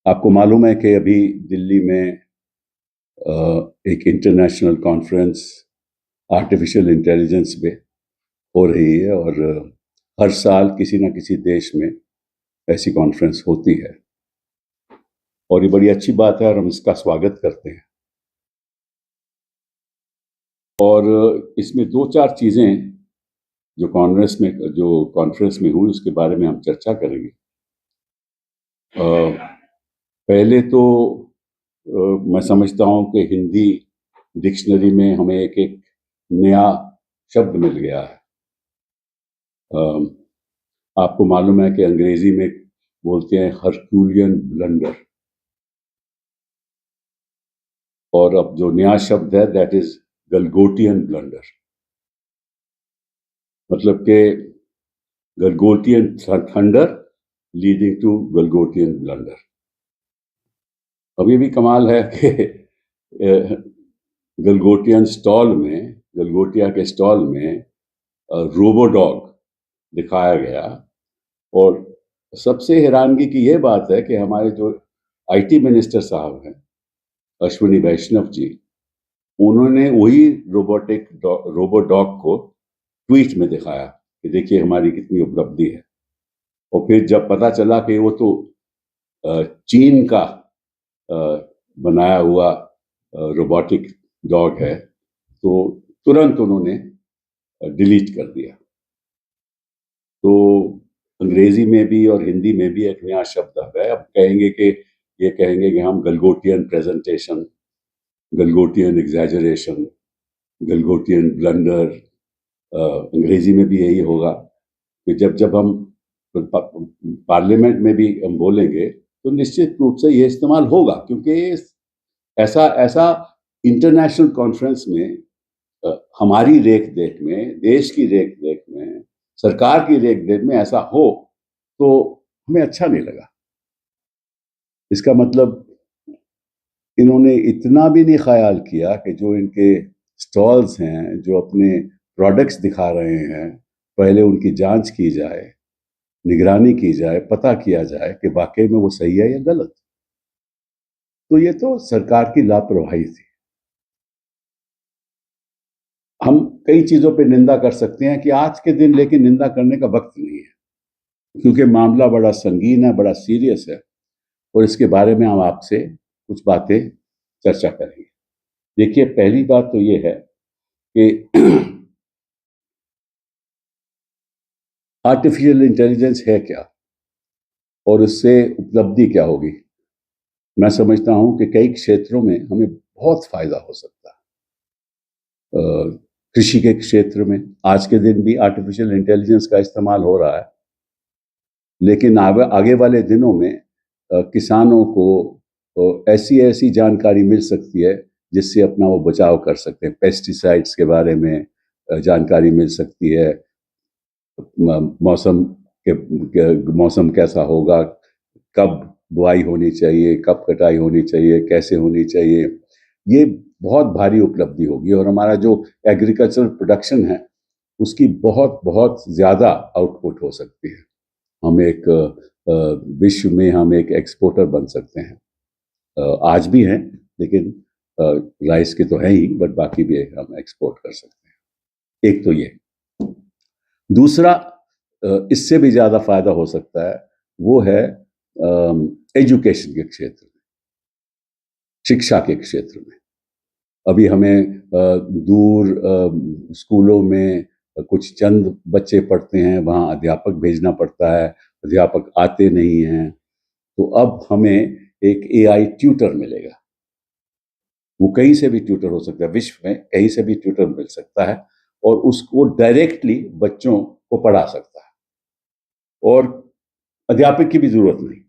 आपको मालूम है कि अभी दिल्ली में एक इंटरनेशनल कॉन्फ्रेंस आर्टिफिशियल इंटेलिजेंस पे हो रही है और हर साल किसी ना किसी देश में ऐसी कॉन्फ्रेंस होती है और ये बड़ी अच्छी बात है और हम इसका स्वागत करते हैं। और इसमें दो चार चीज़ें जो कॉन्फ्रेंस में हुई उसके बारे में हम चर्चा करेंगे। पहले तो मैं समझता हूँ कि हिंदी डिक्शनरी में हमें एक एक नया शब्द मिल गया है। आपको मालूम है कि अंग्रेजी में बोलते हैं हरक्यूलियन ब्लंडर, और अब जो नया शब्द है दैट इज गलगोटियन ब्लंडर। मतलब कि गलगोटियन थंडर लीडिंग टू गलगोटियन ब्लंडर। अभी भी कमाल है कि गलगोटिया के स्टॉल में रोबोडॉग दिखाया गया। और सबसे हैरानगी की यह बात है कि हमारे जो आईटी मिनिस्टर साहब हैं अश्विनी वैष्णव जी, उन्होंने वही रोबोडॉग को ट्वीट में दिखाया कि देखिए हमारी कितनी उपलब्धि है। और फिर जब पता चला कि वो तो चीन का बनाया हुआ रोबोटिक डॉग है, तो तुरंत उन्होंने डिलीट कर दिया। तो अंग्रेजी में भी और हिंदी में भी एक नया शब्द आ गया। अब कहेंगे कि हम गलगोटियन प्रेजेंटेशन, गलगोटियन एग्जैजरेशन, गलगोटियन ब्लंडर। अंग्रेजी में भी यही होगा कि जब हम पार्लियामेंट में भी हम बोलेंगे तो निश्चित रूप से ये इस्तेमाल होगा, क्योंकि ऐसा ऐसा इंटरनेशनल कॉन्फ्रेंस में हमारी रेख देख में, देश की रेख देख में, सरकार की रेख देख में ऐसा हो तो हमें अच्छा नहीं लगा। इसका मतलब इन्होंने इतना भी नहीं ख्याल किया कि जो इनके स्टॉल्स हैं, जो अपने प्रोडक्ट्स दिखा रहे हैं, पहले उनकी जांच की जाए, निगरानी की जाए, पता किया जाए कि वाकई में वो सही है या गलत। तो ये तो सरकार की लापरवाही थी। हम कई चीजों पे निंदा कर सकते हैं कि आज के दिन लेकिन निंदा करने का वक्त नहीं है, क्योंकि मामला बड़ा संगीन है, बड़ा सीरियस है और इसके बारे में हम आपसे कुछ बातें चर्चा करेंगे। देखिए, पहली बात तो ये है कि आर्टिफिशियल इंटेलिजेंस है क्या और उससे उपलब्धि क्या होगी। मैं समझता हूं कि कई क्षेत्रों में हमें बहुत फायदा हो सकता है। कृषि के क्षेत्र में आज के दिन भी आर्टिफिशियल इंटेलिजेंस का इस्तेमाल हो रहा है, लेकिन आगे वाले दिनों में किसानों को ऐसी ऐसी जानकारी मिल सकती है जिससे अपना वो बचाव कर सकते हैं। पेस्टिसाइड्स के बारे में जानकारी मिल सकती है, मौसम कैसा होगा, कब बुआई होनी चाहिए, कब कटाई होनी चाहिए, कैसे होनी चाहिए। ये बहुत भारी उपलब्धि होगी और हमारा जो एग्रीकल्चर प्रोडक्शन है उसकी बहुत बहुत ज़्यादा आउटपुट हो सकती है। हम एक विश्व में हम एक एक्सपोर्टर बन सकते हैं। आज भी हैं, लेकिन राइस के तो है ही, बट बाकी भी हम एक्सपोर्ट कर सकते हैं। एक तो ये। दूसरा, इससे भी ज़्यादा फायदा हो सकता है, वो है एजुकेशन के क्षेत्र में, शिक्षा के क्षेत्र में। अभी हमें दूर स्कूलों में कुछ चंद बच्चे पढ़ते हैं, वहाँ अध्यापक भेजना पड़ता है, अध्यापक आते नहीं हैं। तो अब हमें एक एआई ट्यूटर मिलेगा। वो कहीं से भी ट्यूटर हो सकता है, विश्व में कहीं से भी ट्यूटर मिल सकता है और उसको डायरेक्टली बच्चों को पढ़ा सकता है और अध्यापक की भी जरूरत नहीं।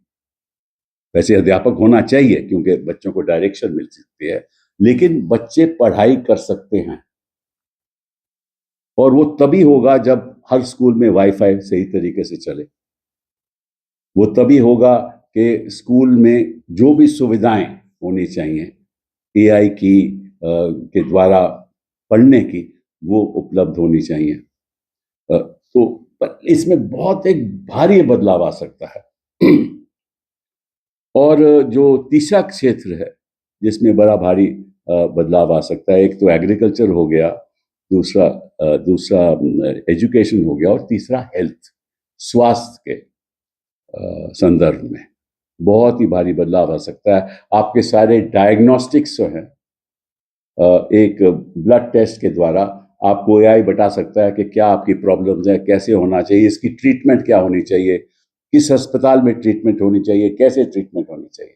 वैसे अध्यापक होना चाहिए क्योंकि बच्चों को डायरेक्शन मिल सकती है, लेकिन बच्चे पढ़ाई कर सकते हैं और वो तभी होगा जब हर स्कूल में वाईफाई सही तरीके से चले। वो तभी होगा कि स्कूल में जो भी सुविधाएं होनी चाहिए एआई की के द्वारा पढ़ने की, वो उपलब्ध होनी चाहिए। तो इसमें बहुत एक भारी बदलाव आ सकता है। और जो तीसरा क्षेत्र है जिसमें बड़ा भारी बदलाव आ सकता है, एक तो एग्रीकल्चर हो गया, दूसरा दूसरा एजुकेशन हो गया, और तीसरा हेल्थ, स्वास्थ्य के संदर्भ में बहुत ही भारी बदलाव आ सकता है। आपके सारे डायग्नोस्टिक्स जो हैं, एक ब्लड टेस्ट के द्वारा आपको एआई बता सकता है कि क्या आपकी प्रॉब्लम्स है, कैसे होना चाहिए, इसकी ट्रीटमेंट क्या होनी चाहिए, किस अस्पताल में ट्रीटमेंट होनी चाहिए, कैसे ट्रीटमेंट होनी चाहिए।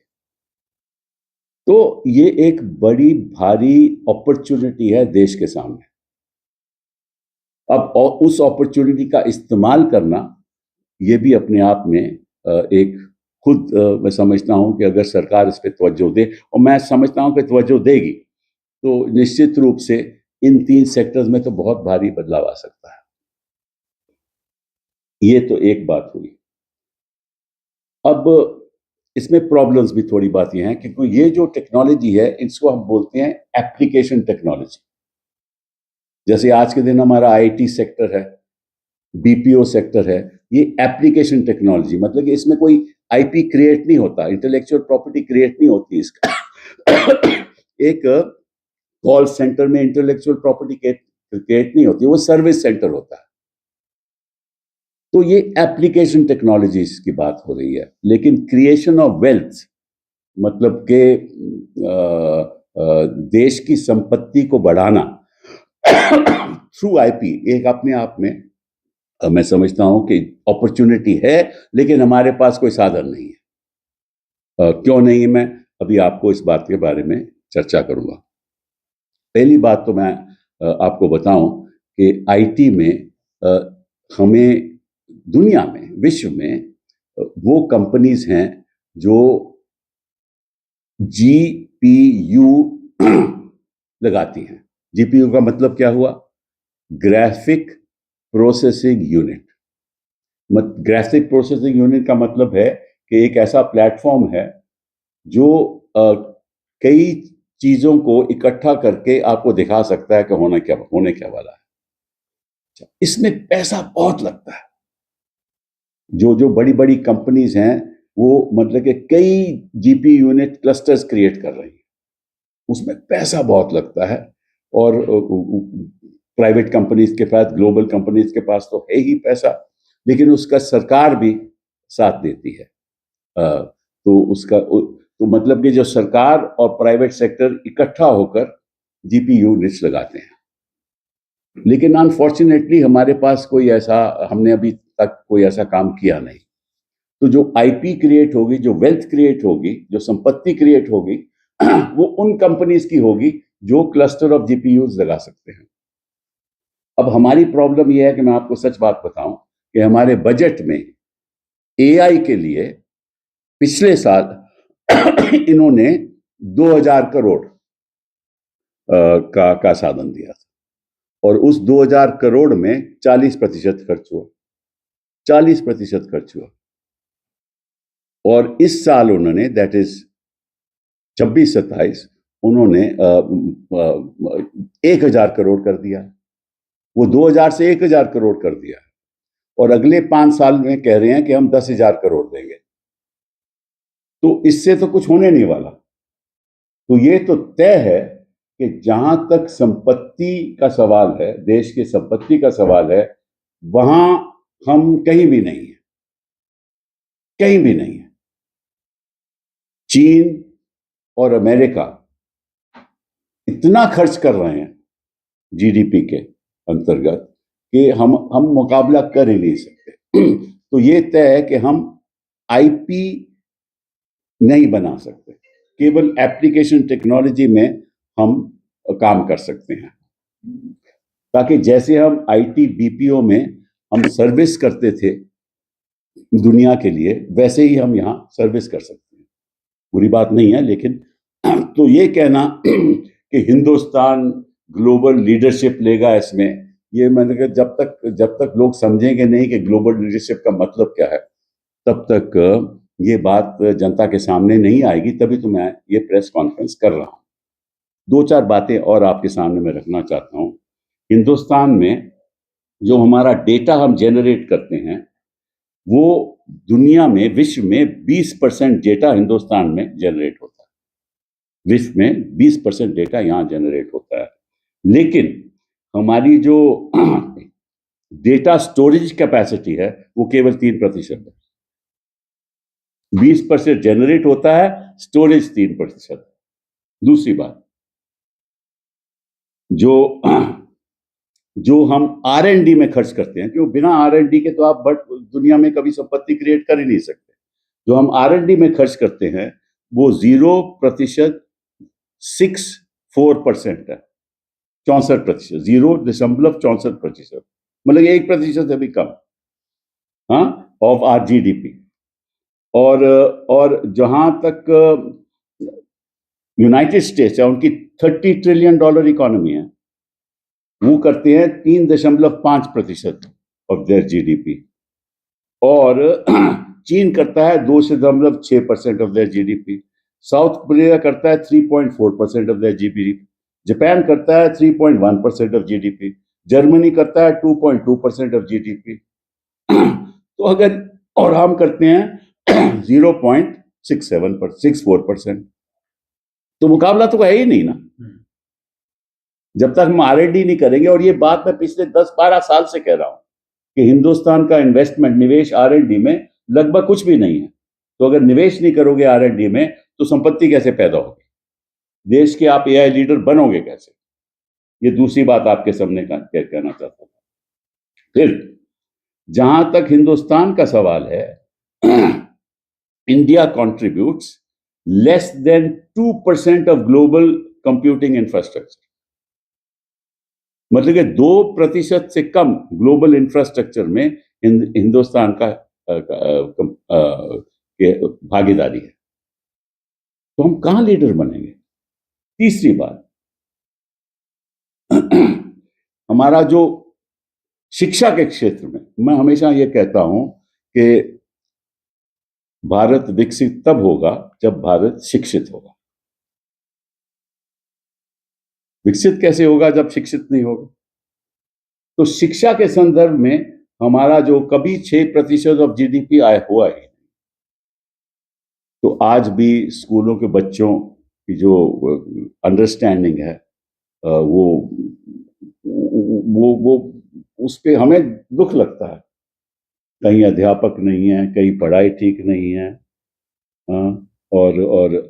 तो ये एक बड़ी भारी अपॉर्चुनिटी है देश के सामने। अब उस अपॉर्चुनिटी का इस्तेमाल करना, ये भी अपने आप में एक खुद मैं समझता हूं कि अगर सरकार इस पे तवज्जो दे, और मैं समझता हूं कि तवज्जो देगी, तो निश्चित रूप से इन 3 सेक्टर्स में तो बहुत भारी बदलाव आ सकता है। ये तो एक बात हुई। अब इसमें प्रॉब्लम्स भी थोड़ी बातें हैं, क्योंकि ये जो टेक्नोलॉजी है, इसको हम बोलते हैं एप्लीकेशन टेक्नोलॉजी। जैसे आज के दिन हमारा आईटी सेक्टर है, बीपीओ सेक्टर है, ये एप्लीकेशन टेक्नोलॉजी, मतलब कि इसमें कोई आईपी क्रिएट नहीं होता, इंटेलेक्चुअल प्रॉपर्टी क्रिएट नहीं होती इसका। एक कॉल सेंटर में इंटेलेक्चुअल प्रॉपर्टी क्रिएट नहीं होती, वो सर्विस सेंटर होता है। तो ये एप्लीकेशन टेक्नोलॉजीज की बात हो रही है। लेकिन क्रिएशन ऑफ वेल्थ, मतलब के देश की संपत्ति को बढ़ाना थ्रू आईपी, एक अपने आप में मैं समझता हूं कि अपॉर्चुनिटी है, लेकिन हमारे पास कोई साधन नहीं है। क्यों नहीं है, मैं अभी आपको इस बात के बारे में चर्चा करूंगा। पहली बात तो मैं आपको बताऊं कि आईटी में हमें दुनिया में, विश्व में वो कंपनीज हैं जो जीपीयू लगाती हैं। जीपीयू का मतलब क्या हुआ? Graphic processing unit. Graphic processing unit का मतलब है कि एक ऐसा प्लेटफॉर्म है जो कई चीजों को इकट्ठा करके आपको दिखा सकता है कि होने क्या वाला है। इसमें पैसा बहुत लगता है। जो बड़ी बड़ी कंपनीज हैं, वो मतलब कि कई जीपी यूनिट क्लस्टर्स क्रिएट कर रही हैं, उसमें पैसा बहुत लगता है। और प्राइवेट कंपनीज के पास, ग्लोबल कंपनीज के पास तो है ही पैसा, लेकिन उसका सरकार भी साथ देती है। तो उसका तो मतलब कि जो सरकार और प्राइवेट सेक्टर इकट्ठा होकर जीपी यूनिट्स लगाते हैं। लेकिन अनफॉर्चुनेटली हमारे पास कोई ऐसा, हमने अभी तक कोई ऐसा काम किया नहीं। तो जो आईपी क्रिएट होगी, जो वेल्थ क्रिएट होगी, जो संपत्ति क्रिएट होगी, वो उन कंपनीज की होगी जो क्लस्टर ऑफ जीपीयूज लगा सकते हैं। अब हमारी प्रॉब्लम यह है कि मैं आपको सच बात बताऊं कि हमारे बजट में एआई के लिए पिछले साल इन्होंने 2000 करोड़ का साधन दिया था, और उस 2000 करोड़ में 40% खर्च हुआ। 40% खर्च हुआ। और इस साल उन्होंने, दैट इज 26-27, उन्होंने 1000 करोड़ कर दिया। वो 2000 से 1000 करोड़ कर दिया, और अगले 5 साल में कह रहे हैं कि हम 10,000 करोड़ देंगे। तो इससे तो कुछ होने नहीं वाला। तो ये तो तय है कि जहां तक संपत्ति का सवाल है, देश की संपत्ति का सवाल है, वहां हम कहीं भी नहीं है, कहीं भी नहीं है। चीन और अमेरिका इतना खर्च कर रहे हैं जीडीपी के अंतर्गत कि हम मुकाबला कर ही नहीं सकते। तो ये तय है कि हम आईपी नहीं बना सकते, केवल एप्लीकेशन टेक्नोलॉजी में हम काम कर सकते हैं। ताकि जैसे हम आईटी बीपीओ में हम सर्विस करते थे दुनिया के लिए, वैसे ही हम यहाँ सर्विस कर सकते हैं। बुरी बात नहीं है, लेकिन तो ये कहना कि हिंदुस्तान ग्लोबल लीडरशिप लेगा इसमें, ये मैंने कहा जब तक लोग समझेंगे नहीं कि ग्लोबल लीडरशिप का मतलब क्या है, तब तक ये बात जनता के सामने नहीं आएगी। तभी तो मैं ये प्रेस कॉन्फ्रेंस कर रहा हूँ। 2-4 बातें और आपके सामने मैं रखना चाहता हूँ। हिंदुस्तान में जो हमारा डेटा हम जेनरेट करते हैं, वो दुनिया में, विश्व में 20% डेटा हिंदुस्तान में जनरेट होता है। विश्व में 20% डेटा यहाँ जनरेट होता है, लेकिन हमारी जो डेटा स्टोरेज कैपेसिटी है वो केवल 3% है। 20% जनरेट होता है, स्टोरेज 3%। दूसरी बात, जो हम R&D में खर्च करते हैं, क्यों बिना R&D के तो आप दुनिया में कभी संपत्ति क्रिएट कर ही नहीं सकते। जो हम R&D में खर्च करते हैं वो 0% 64% है। 64%, 0.64%, मतलब 1% से भी कम, हाँ, ऑफ आर GDP। और जहां तक यूनाइटेड स्टेट्स है, उनकी $30 ट्रिलियन इकोनॉमी है, वो करते हैं 3.5% ऑफ देयर GDP। और चीन करता है 2.6% of their GDP। South Korea करता है 3.4% ऑफ देयर GDP। जापान करता है 3.1% ऑफ GDP। जर्मनी करता है 2.2% ऑफ GDP। तो अगर, और हम करते हैं 0.64%, तो मुकाबला तो है ही नहीं ना, जब तक हम R&D नहीं करेंगे। और ये बात मैं पिछले 10-12 साल से कह रहा हूं कि हिंदुस्तान का इन्वेस्टमेंट, निवेश R&D में लगभग कुछ भी नहीं है। तो अगर निवेश नहीं करोगे R&D में तो संपत्ति कैसे पैदा होगी? देश के आप AI लीडर बनोगे कैसे? ये दूसरी बात आपके सामने कहना चाहता हूं। फिर जहां तक हिंदुस्तान का सवाल है, India contributes less than 2% of global computing infrastructure. मतलब कि 2% से कम ग्लोबल इंफ्रास्ट्रक्चर में हिंदुस्तान का भागीदारी है। तो हम कहां लीडर बनेंगे? तीसरी बात, हमारा जो शिक्षा के क्षेत्र में, मैं हमेशा ये कहता हूं कि भारत विकसित तब होगा जब भारत शिक्षित होगा। विकसित कैसे होगा जब शिक्षित नहीं होगा? तो शिक्षा के संदर्भ में हमारा जो कभी 6% ऑफ GDP आया हुआ है, तो आज भी स्कूलों के बच्चों की जो अंडरस्टैंडिंग है, वो उस पे हमें दुख लगता है। कहीं अध्यापक नहीं है, कहीं पढ़ाई ठीक नहीं है। और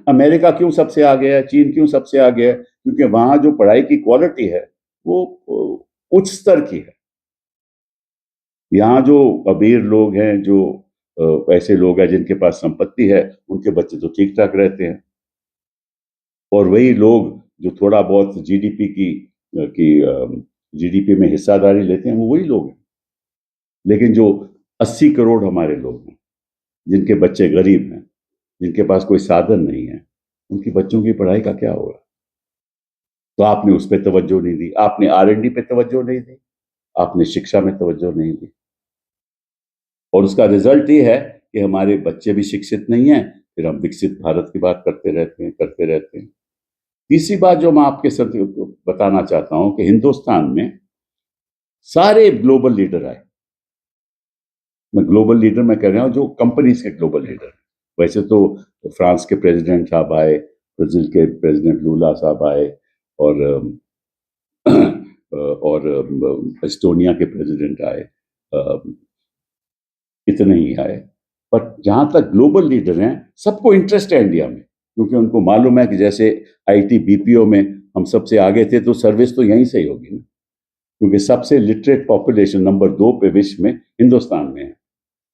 अमेरिका क्यों सबसे आगे है, चीन क्यों सबसे आगे है? क्योंकि वहां जो पढ़ाई की क्वालिटी है वो उच्च स्तर की है। यहाँ जो अमीर लोग हैं, जो ऐसे लोग हैं जिनके पास संपत्ति है, उनके बच्चे तो ठीक ठाक रहते हैं। और वही लोग जो थोड़ा बहुत GDP में हिस्सादारी लेते हैं, वो वही लोग हैं। लेकिन जो 80 करोड़ हमारे लोग हैं, जिनके बच्चे गरीब हैं, जिनके पास कोई साधन नहीं है, उनकी बच्चों की पढ़ाई का क्या होगा? तो आपने उस पर तवज्जो नहीं दी, आपने R&D पे तवज्जो नहीं दी, आपने शिक्षा में तवज्जो नहीं दी। और उसका रिजल्ट ये है कि हमारे बच्चे भी शिक्षित नहीं हैं, फिर हम विकसित भारत की बात करते रहते हैं। तीसरी बात जो मैं आपके साथ बताना चाहता हूं कि हिंदुस्तान में सारे ग्लोबल लीडर आए। मैं ग्लोबल लीडर मैं कह रहा हूं जो कंपनीज के ग्लोबल लीडर। वैसे तो फ्रांस के प्रेसिडेंट साहब आए, ब्राजील के प्रेसिडेंट लूला साहब आए, और एस्टोनिया के प्रेसिडेंट आए, इतने ही आए। पर जहां तक ग्लोबल लीडर हैं, सबको इंटरेस्ट है इंडिया में, क्योंकि उनको मालूम है कि जैसे IT BPO में हम सबसे आगे थे, तो सर्विस तो यहीं से ही होगी ना, क्योंकि सबसे लिटरेट पॉपुलेशन नंबर 2 पे विश्व में हिंदुस्तान में है।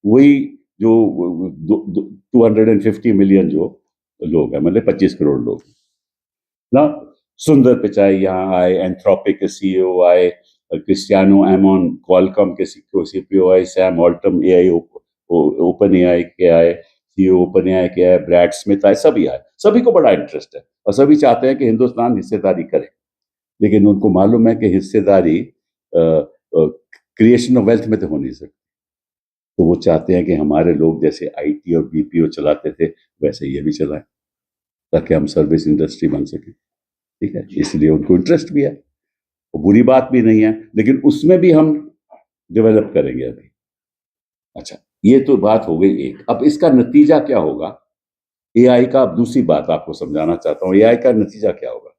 वही जो 250 मिलियन जो लोग हैं, मतलब 25 करोड़ लोग ना। सुंदर पिचाई यहाँ आए, एंथ्रोपिक के CEO आए, क्रिस्टियानो एमोन क्वालकॉम के CPO आए, सैम ऑल्टम AI ओपन AI के आए, CEO ओपन AI के आए, ब्रैड स्मिथ आए, सभी आए। सभी को बड़ा इंटरेस्ट है और सभी चाहते हैं कि हिंदुस्तान हिस्सेदारी करे। लेकिन उनको मालूम है कि हिस्सेदारी क्रिएशन ऑफ वेल्थ में तो हो नहीं सकती। तो वो चाहते हैं कि हमारे लोग जैसे IT और BPO चलाते थे, वैसे ये भी चलाएं, ताकि हम सर्विस इंडस्ट्री बन सके। ठीक है, इसलिए उनको इंटरेस्ट भी है, वो बुरी बात भी नहीं है, लेकिन उसमें भी हम डेवलप करेंगे अभी। अच्छा, ये तो बात हो गई एक। अब इसका नतीजा क्या होगा एआई का? अब दूसरी बात आपको समझाना चाहता हूँ, एआई का नतीजा क्या होगा।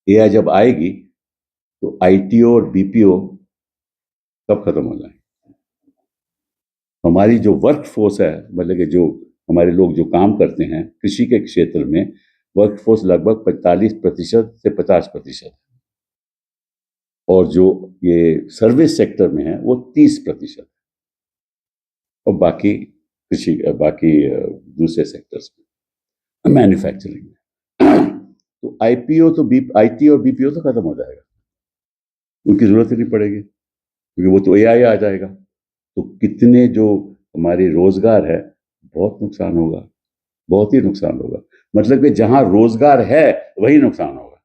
एआई जब आएगी तो आईटीओ और बीपीओ सब खत्म हो जाएंगे। हमारी जो वर्क फोर्स है, मतलब कि जो हमारे लोग जो काम करते हैं कृषि के क्षेत्र में, वर्क फोर्स लगभग 45% से 50%, और जो ये सर्विस सेक्टर में है वो 30%, और बाकी कृषि, बाकी दूसरे सेक्टर्स में, मैन्युफैक्चरिंग में। तो आईपीओ तो आईटी और बीपीओ तो खत्म हो जाएगा, उनकी जरूरत ही नहीं पड़ेगी, क्योंकि वो तो एआई आ जाएगा। तो कितने जो हमारे रोजगार है, बहुत नुकसान होगा, बहुत ही नुकसान होगा। मतलब कि जहां रोजगार है वही नुकसान होगा,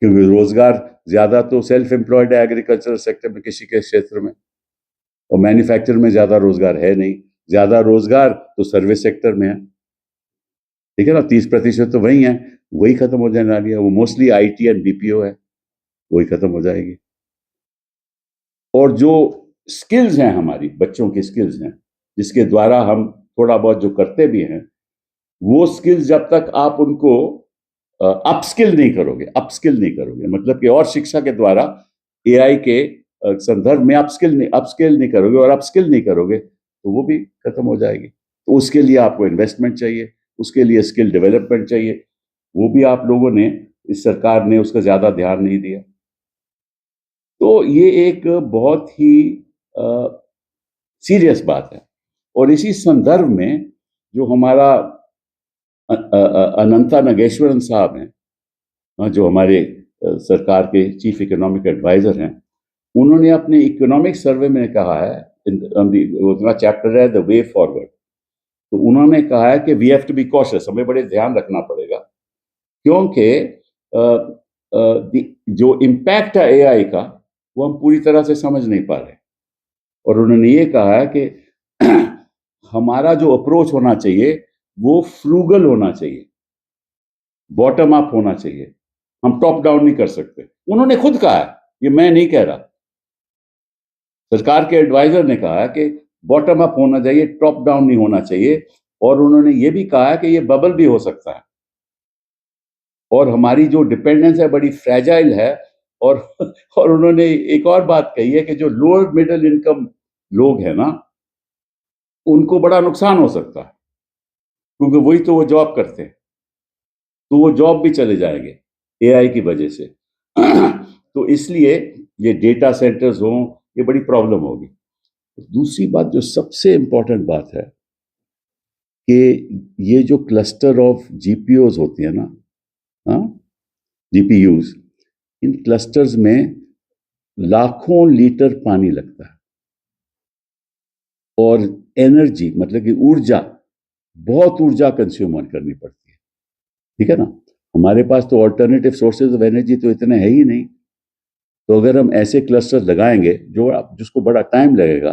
क्योंकि रोजगार ज्यादा तो सेल्फ एम्प्लॉयड है एग्रीकल्चर सेक्टर में, कृषि के क्षेत्र में, और मैन्युफैक्चर में ज्यादा रोजगार है नहीं। ज्यादा रोजगार तो सर्विस सेक्टर में है, ठीक है ना। 30% तो वही है, वही खत्म हो जाने वाली है। वो मोस्टली आईटी एंड बीपीओ है, वही खत्म हो जाएगी। और जो स्किल्स हैं हमारी, बच्चों की स्किल्स हैं, जिसके द्वारा हम थोड़ा बहुत जो करते भी हैं, वो स्किल्स जब तक आप उनको अपस्किल नहीं करोगे, अपस्किल नहीं करोगे, मतलब कि और शिक्षा के द्वारा एआई के संदर्भ में अपस्किल नहीं करोगे, और अपस्किल नहीं करोगे तो वो भी खत्म हो जाएगी। तो उसके लिए आपको इन्वेस्टमेंट चाहिए, उसके लिए स्किल डेवलपमेंट चाहिए। वो भी आप लोगों ने, इस सरकार ने उसका ज्यादा ध्यान नहीं दिया। तो ये एक बहुत ही सीरियस बात है। और इसी संदर्भ में जो हमारा अनंता नागेश्वरन साहब हैं, जो हमारे सरकार के चीफ इकोनॉमिक एडवाइजर हैं, उन्होंने अपने इकोनॉमिक सर्वे में कहा है, उनका चैप्टर है द वे फॉरवर्ड। तो उन्होंने कहा है कि we have to be cautious, हमें बड़े ध्यान रखना पड़ेगा, क्योंकि जो इम्पैक्ट है एआई का वो हम पूरी तरह से समझ नहीं पा रहे। और उन्होंने ये कहा है कि हमारा जो अप्रोच होना चाहिए वो फ्रूगल होना चाहिए, बॉटम अप होना चाहिए, हम टॉप डाउन नहीं कर सकते। उन्होंने खुद कहा है, ये मैं नहीं कह रहा, सरकार के एडवाइजर ने कहा है कि बॉटम अप होना चाहिए, टॉप डाउन नहीं होना चाहिए। और उन्होंने ये भी कहा है कि ये बबल भी हो सकता है, और हमारी जो डिपेंडेंस है बड़ी फ्रेजाइल है। और और उन्होंने एक और बात कही है कि जो लोअर मिडिल इनकम लोग हैं ना, उनको बड़ा नुकसान हो सकता है, क्योंकि वही तो वो जॉब करते हैं, तो वो जॉब भी चले जाएंगे एआई की वजह से। तो इसलिए ये डेटा सेंटर्स हों, ये बड़ी प्रॉब्लम होगी। दूसरी बात जो सबसे इंपॉर्टेंट बात है कि ये जो क्लस्टर ऑफ जीपीओज होती है ना, हाँ, जीपीयूज, इन क्लस्टर्स में लाखों लीटर पानी लगता है, और एनर्जी, मतलब कि ऊर्जा, बहुत ऊर्जा कंज्यूम करनी पड़ती है, ठीक है ना। हमारे पास तो ऑल्टरनेटिव सोर्सेज ऑफ एनर्जी तो इतने है ही नहीं। तो अगर हम ऐसे क्लस्टर लगाएंगे जिसको बड़ा टाइम लगेगा,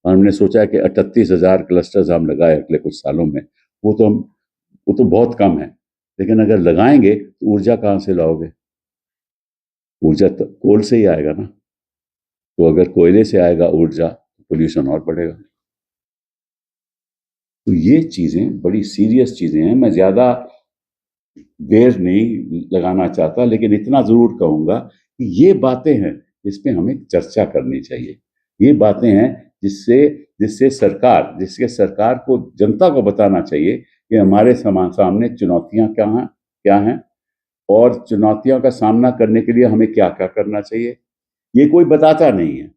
और हमने सोचा कि 38,000 क्लस्टर्स हम लगाए अगले कुछ सालों में, वो तो बहुत कम है। लेकिन अगर लगाएंगे तो ऊर्जा कहाँ से लाओगे? ऊर्जा तो कोल से ही आएगा ना। तो अगर कोयले से आएगा ऊर्जा, पोल्यूशन और बढ़ेगा। तो ये चीजें बड़ी सीरियस चीजें हैं। मैं ज्यादा देर नहीं लगाना चाहता, लेकिन इतना जरूर कहूंगा कि ये बातें हैं जिस पे हमें चर्चा करनी चाहिए। ये बातें हैं जिससे सरकार को, जनता को बताना चाहिए कि हमारे सामने चुनौतियां क्या हैं, और चुनौतियों का सामना करने के लिए हमें क्या क्या करना चाहिए। ये कोई बताता नहीं है,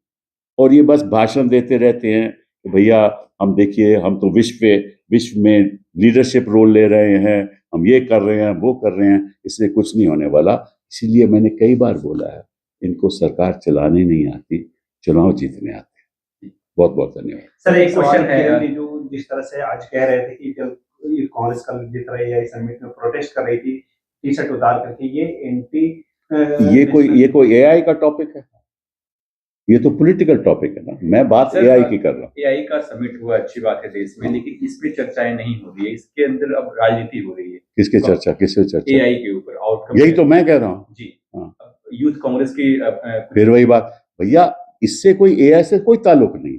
और ये बस भाषण देते रहते हैं कि भैया हम देखिए, हम तो विश्व में लीडरशिप रोल ले रहे हैं, हम ये कर रहे हैं, वो कर रहे हैं, इससे कुछ नहीं होने वाला। इसीलिए मैंने कई बार बोला है, इनको सरकार चलाने नहीं आती, चुनाव जीतने आते हैं। बहुत बहुत धन्यवाद सर। एक क्वेश्चन है, जो जिस तरह से आज कह रहे थे कि जब कांग्रेस का जिस तरह एआई समिट में प्रोटेस्ट कर रही थी टी शर्ट उतार करके, ये एंटी, ये कोई एआई का टॉपिक है? ये तो पॉलिटिकल टॉपिक है ना। मैं बात एआई की कर रहा हूँ। एआई का समिट हुआ, अच्छी बात है देश में, लेकिन इस पे चर्चाएं नहीं हो रही है। इसके अंदर अब राजनीति हो रही है। किससे चर्चा? एआई के ऊपर आउटकम। यही तो मैं कह रहा हूँ जी। हाँ। यूथ कांग्रेस की फिर वही बात भैया, इससे कोई एआई से कोई ताल्लुक नहीं।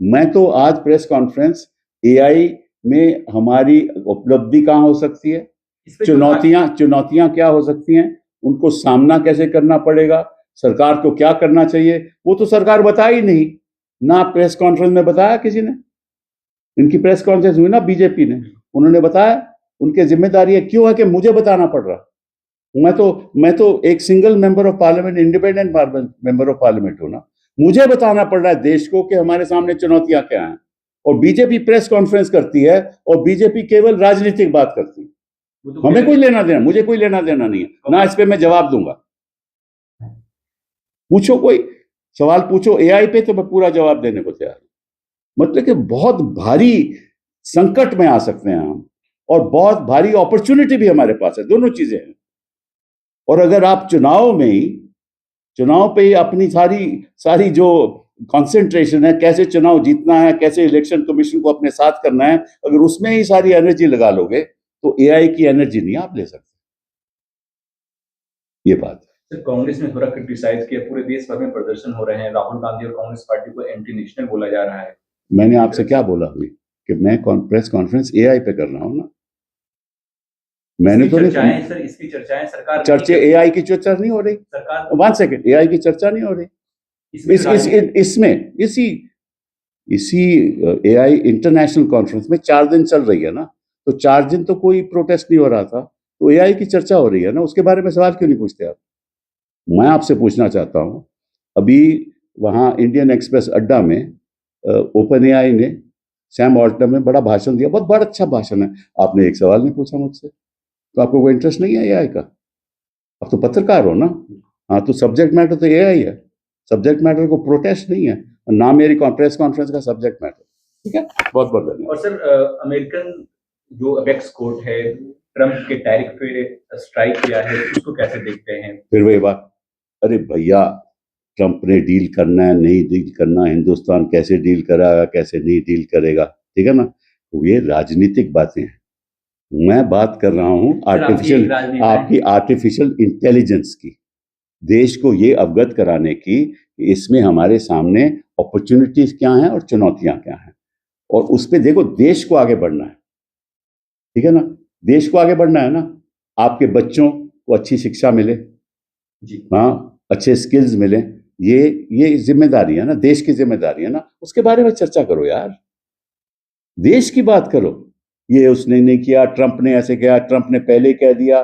मैं तो आज प्रेस कॉन्फ्रेंस एआई में हमारी उपलब्धि कहाँ हो सकती है, चुनौतियां क्या हो सकती हैं, उनको सामना कैसे करना पड़ेगा, सरकार को क्या करना चाहिए, वो तो सरकार बताई ही नहीं ना। प्रेस कॉन्फ्रेंस में बताया किसी ने, इनकी प्रेस कॉन्फ्रेंस हुई ना बीजेपी ने, उन्होंने बताया। उनकी जिम्मेदारी है, क्यों है कि मुझे बताना पड़ रहा। मैं तो एक single member of parliament, independent member of parliament हूं ना, मुझे बताना पड़ रहा है देश को कि हमारे सामने चुनौतियां क्या हैं। और बीजेपी प्रेस कॉन्फ्रेंस करती है और बीजेपी केवल राजनीतिक बात करती है। हमें कोई लेना देना, मुझे कोई लेना देना नहीं है ना, इस पे मैं जवाब दूंगा। पूछो, कोई सवाल पूछो एआई पे, तो मैं पूरा जवाब देने को तैयार हूं। मतलब कि बहुत भारी संकट में आ सकते हैं हम, और बहुत भारी अपॉर्चुनिटी भी हमारे पास है, दोनों चीजें हैं। और अगर आप चुनाव पे ही अपनी सारी जो कंसंट्रेशन है, कैसे चुनाव जीतना है, कैसे इलेक्शन कमीशन को अपने साथ करना है, अगर उसमें ही सारी एनर्जी लगा लोगे तो एआई की एनर्जी नहीं आप ले सकते। ये बात है। कांग्रेस ने थोड़ा क्रिटिसाइज किया, पूरे देश भर में प्रदर्शन हो रहे हैं, राहुल गांधी और कांग्रेस पार्टी को एंटी नेशनल बोला जा रहा है। मैंने आपसे क्या बोला हुई कि मैं प्रेस कॉन्फ्रेंस एआई पे कर रहा हूं ना। मैंने तो सर इसकी चर्चाएं सरकार चर्चा एआई की चर्चा नहीं हो रही। सरकार 1 सेकंड, एआई की चर्चा नहीं हो रही इसमें। इसी एआई इंटरनेशनल कॉन्फ्रेंस में 4 दिन चल रही है ना, तो 4 दिन तो कोई प्रोटेस्ट नहीं हो रहा था, तो एआई की चर्चा हो रही है ना, उसके बारे में सवाल क्यों नहीं पूछते आप? मैं आपसे पूछना चाहता हूं, अभी वहां इंडियन एक्सप्रेस अड्डा में ओपन एआई ने सैम ऑल्टनर में बड़ा भाषण दिया, बहुत बड़ा अच्छा भाषण है। आपने एक सवाल नहीं पूछा मुझसे, तो आपको कोई इंटरेस्ट नहीं है एआई का? आप तो पत्रकार हो ना। हाँ, तो सब्जेक्ट मैटर तो एआई है, सब्जेक्ट मैटर को प्रोटेस्ट नहीं है, ना मेरी प्रेस कॉन्फ्रेंस का सब्जेक्ट मैटर। ठीक है, बहुत बहुत धन्यवाद। और सर, अमेरिकन जो अपेक्स कोर्ट है, ट्रंप के टैरिफ पे स्ट्राइक किया है, उसको कैसे देखते हैं? फिर वही बात, अरे भैया, ट्रंप ने डील करना है, नहीं डील करना, हिंदुस्तान कैसे डील करेगा, कैसे नहीं डील करेगा, ठीक है ना, तो ये राजनीतिक बातें हैं। मैं बात कर रहा हूं आपकी आर्टिफिशियल इंटेलिजेंस की, देश को ये अवगत कराने की कि इसमें हमारे सामने अपॉर्चुनिटीज क्या हैं और चुनौतियां क्या हैं, और उस पर देखो, देश को आगे बढ़ना है, ठीक है ना, देश को आगे बढ़ना है ना। आपके बच्चों को अच्छी शिक्षा मिले जी, हाँ, अच्छे स्किल्स मिले, ये जिम्मेदारी है ना, देश की जिम्मेदारी है ना। उसके बारे में चर्चा करो यार, देश की बात करो। ये उसने नहीं किया, ट्रंप ने ऐसे किया, ट्रंप ने पहले कह दिया,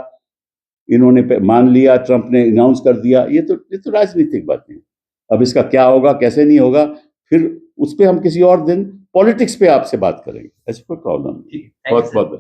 इन्होंने मान लिया, ट्रंप ने अनाउंस कर दिया, ये तो राजनीतिक बातें हैं। अब इसका क्या होगा, कैसे नहीं होगा, फिर उस पर हम किसी और दिन पॉलिटिक्स पे आपसे बात करेंगे, ऐसी कोई प्रॉब्लम नहीं। बहुत बहुत